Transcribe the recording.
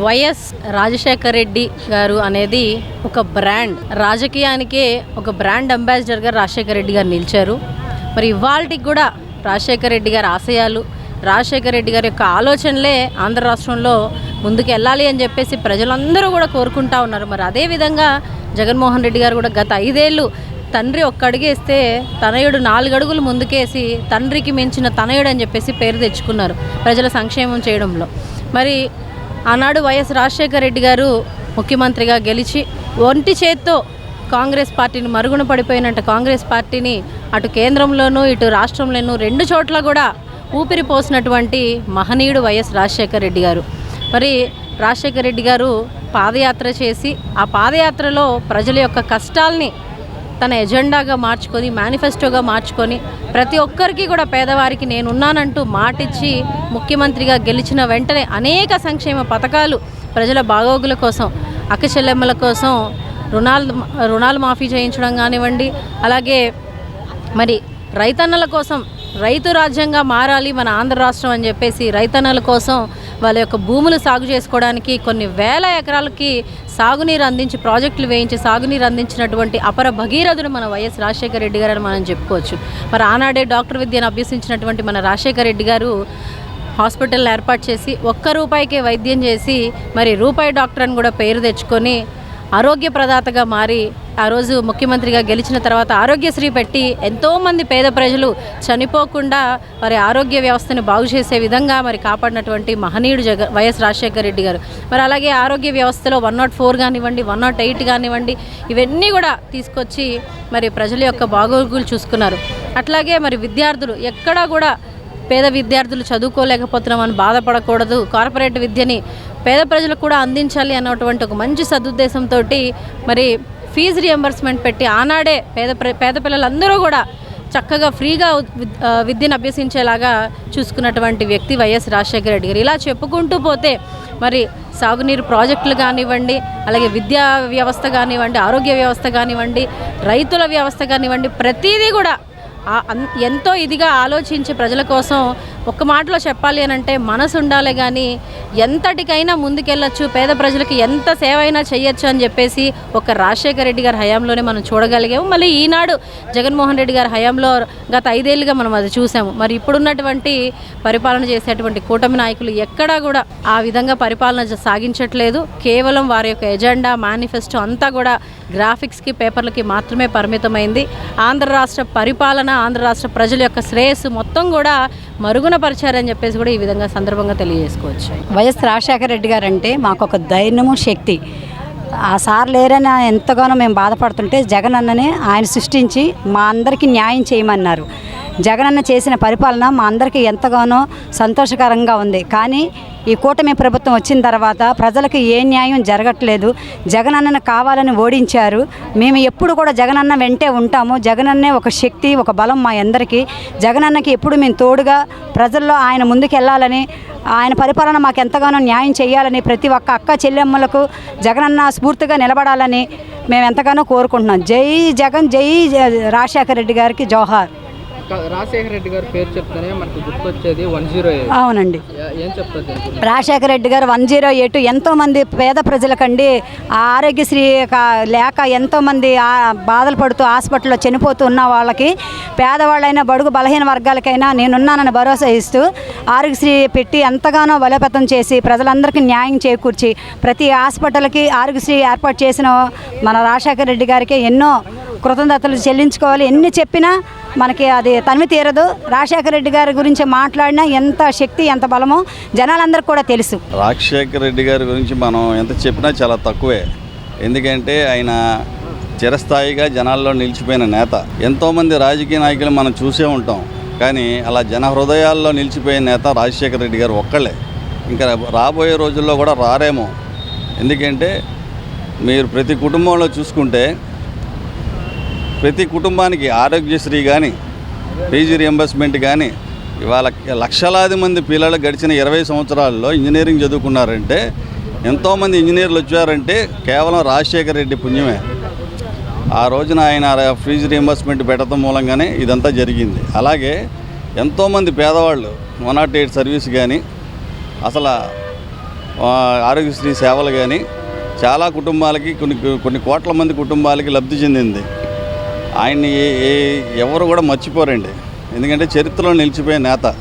YS Rajasekhara Reddy గారు అనేది ఒక బ్రాండ్, రాజకీయానికే ఒక బ్రాండ్ అంబాసిడర్గా రాజశేఖర రెడ్డి గారు నిలిచారు. మరి ఇవాళకి కూడా రాజశేఖర రెడ్డి గారి ఆశయాలు, రాజశేఖర రెడ్డి గారి యొక్క ఆలోచనలే ఆంధ్ర రాష్ట్రంలో ముందుకు వెళ్ళాలి అని చెప్పేసి ప్రజలందరూ కూడా కోరుకుంటా ఉన్నారు. మరి అదేవిధంగా జగన్మోహన్ రెడ్డి గారు కూడా గత 5 ఏళ్ళు తండ్రి ఒక్క అడుగేస్తే తనయుడు 4 అడుగులు ముందుకేసి తండ్రికి మించిన తనయుడు అని చెప్పేసి పేరు తెచ్చుకున్నారు ప్రజల సంక్షేమం చేయడంలో. మరి ఆనాడు వైఎస్ రాజశేఖర రెడ్డి గారు ముఖ్యమంత్రిగా గెలిచి ఒంటి చేత్తో కాంగ్రెస్ పార్టీని మరుగున పడిపోయినట్టు కాంగ్రెస్ పార్టీని అటు కేంద్రంలోనూ ఇటు రాష్ట్రంలోనూ 2 చోట్ల కూడా ఊపిరి పోసినటువంటి మహనీయుడు వైఎస్ రాజశేఖర రెడ్డి గారు. మరి రాజశేఖర రెడ్డి గారు పాదయాత్ర చేసి ఆ పాదయాత్రలో ప్రజల యొక్క కష్టాల్ని తన ఎజెండాగా మార్చుకొని, మేనిఫెస్టోగా మార్చుకొని ప్రతి ఒక్కరికి కూడా పేదవారికి నేనున్నానంటూ మాటిచ్చి ముఖ్యమంత్రిగా గెలిచిన వెంటనే అనేక సంక్షేమ పథకాలు ప్రజల బాగోగుల కోసం, అక్క చెల్లెమ్మల కోసం రుణాలు మాఫీ చేయించడం కానివ్వండి, అలాగే మరి రైతన్నల కోసం రైతు రాజ్యంగా మారాలి మన ఆంధ్ర రాష్ట్రం అని చెప్పేసి రైతన్నల కోసం వాళ్ళ యొక్క భూములు సాగు చేసుకోవడానికి కొన్ని వేల ఎకరాలకి సాగునీరు అందించి ప్రాజెక్టులు వేయించి సాగునీరు అందించినటువంటి అపర భగీరథుడు మన వైఎస్ రాజశేఖర రెడ్డి గారు అని మనం చెప్పుకోవచ్చు. మరి ఆనాడే డాక్టర్ విద్యను అభ్యసించినటువంటి మన రాజశేఖర రెడ్డి గారు హాస్పిటల్ ఏర్పాటు చేసి ₹1 వైద్యం చేసి మరి రూపాయి డాక్టర్ అని కూడా పేరు తెచ్చుకొని ఆరోగ్య ప్రదాతగా మారి ఆ రోజు ముఖ్యమంత్రిగా గెలిచిన తర్వాత ఆరోగ్యశ్రీ పెట్టి ఎంతోమంది పేద ప్రజలు చనిపోకుండా మరి ఆరోగ్య వ్యవస్థను బాగు చేసే విధంగా మరి కాపాడినటువంటి మహనీయుడు వైఎస్ రాజశేఖర రెడ్డి గారు. మరి అలాగే ఆరోగ్య వ్యవస్థలో 104 కానివ్వండి, 108 కానివ్వండి, ఇవన్నీ కూడా తీసుకొచ్చి మరి ప్రజల యొక్క బాగోగులు చూసుకున్నారు. అట్లాగే మరి విద్యార్థులు ఎక్కడా కూడా పేద విద్యార్థులు చదువుకోలేకపోతున్నామని బాధపడకూడదు, కార్పొరేట్ విద్యని పేద ప్రజలకు కూడా అందించాలి అన్నటువంటి ఒక మంచి సదుద్దేశంతో మరి ఫీజు రియంబర్స్మెంట్ పెట్టి ఆనాడే పేద పిల్లలందరూ కూడా చక్కగా ఫ్రీగా విద్యను అభ్యసించేలాగా చూసుకున్నటువంటి వ్యక్తి వైఎస్ రాజశేఖర రెడ్డి గారు. ఇలా చెప్పుకుంటూ పోతే మరి సాగునీరు ప్రాజెక్టులు కానివ్వండి, అలాగే విద్యా వ్యవస్థ కానివ్వండి, ఆరోగ్య వ్యవస్థ కానివ్వండి, రైతుల వ్యవస్థ కానివ్వండి, ప్రతిదీ కూడా ఎంతో ఇదిగా ఆలోచించి ప్రజల కోసం ఒక్క మాటలో చెప్పాలి అని అంటే మనసు ఉండాలి కానీ ఎంతటికైనా ముందుకెళ్ళచ్చు, పేద ప్రజలకి ఎంత సేవ అయినా చేయొచ్చు అని చెప్పేసి ఒక రాజశేఖర రెడ్డి గారి హయాంలోనే మనం చూడగలిగాము. మళ్ళీ ఈనాడు జగన్మోహన్ రెడ్డి గారి హయాంలో గత 5 ఏళ్ళుగా మనం అది చూసాము. మరి ఇప్పుడున్నటువంటి పరిపాలన చేసేటువంటి కూటమి నాయకులు ఎక్కడా కూడా ఆ విధంగా పరిపాలన సాగించట్లేదు. కేవలం వారి యొక్క ఎజెండా, మేనిఫెస్టో అంతా కూడా గ్రాఫిక్స్కి, పేపర్లకి మాత్రమే పరిమితమైంది. ఆంధ్ర రాష్ట్ర పరిపాలన, ఆంధ్ర రాష్ట్ర ప్రజల యొక్క శ్రేయస్సు మొత్తం కూడా మరుగున పరిచారని చెప్పేసి కూడా ఈ విధంగా సందర్భంగా తెలియజేసుకోవచ్చు. వైఎస్ రాజశేఖర రెడ్డి గారు అంటే మాకు ఒక ధైర్యము, శక్తి. ఆ సార్ లేరని ఎంతగానో మేము బాధపడుతుంటే జగన్ అన్ననే ఆయన సృష్టించి మా అందరికీ న్యాయం చేయమన్నారు. జగనన్న చేసిన పరిపాలన మా అందరికీ ఎంతగానో సంతోషకరంగా ఉంది. కానీ ఈ కూటమి ప్రభుత్వం వచ్చిన తర్వాత ప్రజలకు ఏ న్యాయం జరగట్లేదు. జగనన్నను కావాలని ఓడించారు. మేము ఎప్పుడు కూడా జగనన్న వెంటే ఉంటాము. జగనన్నే ఒక శక్తి, ఒక బలం మా అందరికీ. జగనన్నకి ఎప్పుడు మేము తోడుగా ప్రజల్లో ఆయన ముందుకెళ్ళాలని, ఆయన పరిపాలన మాకు ఎంతగానో న్యాయం చేయాలని, ప్రతి ఒక్క అక్క చెల్లెమ్మలకు జగనన్న స్ఫూర్తిగా నిలబడాలని మేము ఎంతగానో కోరుకుంటున్నాం. జై జగన్, జై రాజశేఖర రెడ్డి గారికి జోహార్. రాజశేఖర రెడ్డి గారి పేరు చెప్తేనే మనకు గుర్తొచ్చేది 108. అవునండి, ఏం చెప్తారు? రాజశేఖర రెడ్డి గారు 108 ఎంతోమంది పేద ప్రజలకండి ఆరోగ్యశ్రీ లేక ఎంతోమంది బాధలు పడుతూ హాస్పిటల్లో చనిపోతూ ఉన్న వాళ్ళకి, పేదవాళ్ళైనా బడుగు బలహీన వర్గాలకైనా నేనున్నానని భరోసా ఇస్తూ ఆరోగ్యశ్రీ పెట్టి ఎంతగానో బలోపేతం చేసి ప్రజలందరికీ న్యాయం చేకూర్చి ప్రతి హాస్పిటల్కి ఆరోగ్యశ్రీ ఏర్పాటు చేసిన మన రాజశేఖర రెడ్డి గారికి ఎన్నో కృతజ్ఞతలు చెల్లించుకోవాలి. ఎన్ని చెప్పినా మనకి అది తనివి తీరదు. రాజశేఖర రెడ్డి గారి గురించి మాట్లాడినా ఎంత శక్తి, ఎంత బలమో జనాలందరికీ కూడా తెలుసు. రాజశేఖర రెడ్డి గారి గురించి మనం ఎంత చెప్పినా చాలా తక్కువే. ఎందుకంటే ఆయన చిరస్థాయిగా జనాల్లో నిలిచిపోయిన నేత. ఎంతోమంది రాజకీయ నాయకులు మనం చూసే ఉంటాం, కానీ అలా జన హృదయాల్లో నిలిచిపోయిన నేత రాజశేఖర రెడ్డి గారు ఒక్కళ్ళే. ఇంకా రాబోయే రోజుల్లో కూడా రారేమో. ఎందుకంటే మీరు ప్రతి కుటుంబంలో చూసుకుంటే ప్రతి కుటుంబానికి ఆరోగ్యశ్రీ కానీ, ఫీజు రియంబర్స్మెంట్ కానీ, ఇవాళ లక్షలాది మంది పిల్లలు గడిచిన 20 సంవత్సరాల్లో ఇంజనీరింగ్ చదువుకున్నారంటే, ఎంతోమంది ఇంజనీర్లు వచ్చారంటే కేవలం రాజశేఖర రెడ్డి పుణ్యమే. ఆ రోజున ఆయన ఫీజు రియంబర్స్మెంట్ పెట్టడం మూలంగానే ఇదంతా జరిగింది. అలాగే ఎంతోమంది పేదవాళ్ళు 108 సర్వీస్ కానీ, అసలు ఆరోగ్యశ్రీ సేవలు కానీ చాలా కుటుంబాలకి కొన్ని కోట్ల మంది కుటుంబాలకి లబ్ధి చెందింది. ఆయన్ని ఎవరు కూడా మర్చిపోరండి, ఎందుకంటే చరిత్రలో నిలిచిపోయే నేత.